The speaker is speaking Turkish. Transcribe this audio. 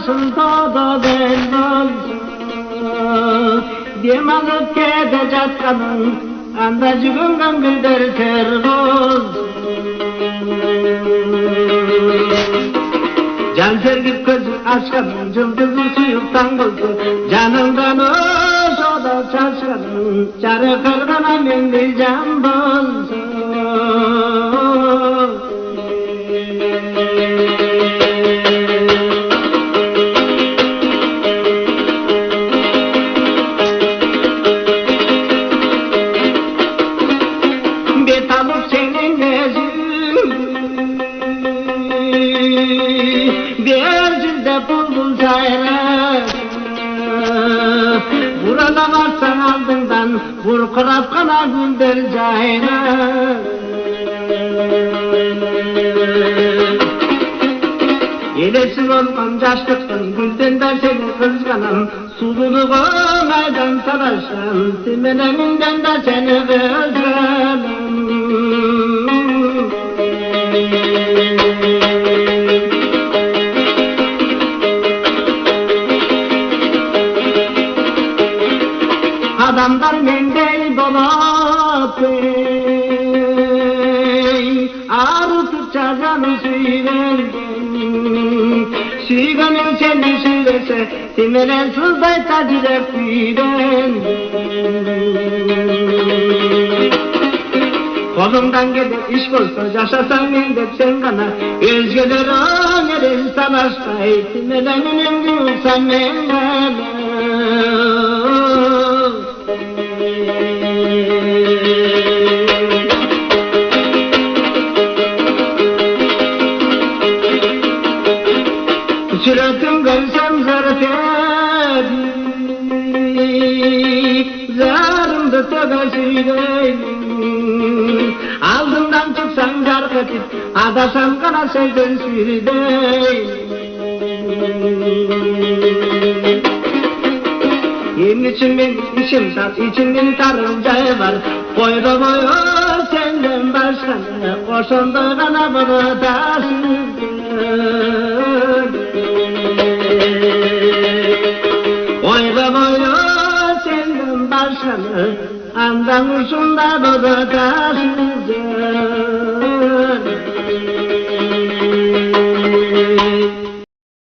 karşında ben olsun. Dem alıp kede jatkanın anda jügüngen gülder terboz. Can sergip gözü açkanın yıldızı suyuktan bulsun. Canımdan oşoda şaşkanın çarı kırgana mendi can bolsun. Burada varsan aldından vurkurap kana güldür cayna. Elesin olgan yaşlıktın gülden de seni kızganam. Sululuğun aydan saraşan simeleminden de seni kızganam. Adamlar mendey dolap ağrıtıp çazanı Süygenin seni süylese simelen sızdaysa direk süygen. Kolumdan gelip iş olsa yaşasan men dep sen gana. Özgeler önerin savaştay simelenin ömrüysen men gana. Süratım görsem zarf edip zarımda taga süyleyim. Aldından çıksan cark edip adasam kana sevden sürdeyim. Yemin için benim işim sat, içinden karıncayı var. Boyra boyu senden başka koşundu kana bunu taşıdı. Boyra boyu senden başka andan uçunda bunu taşıdı.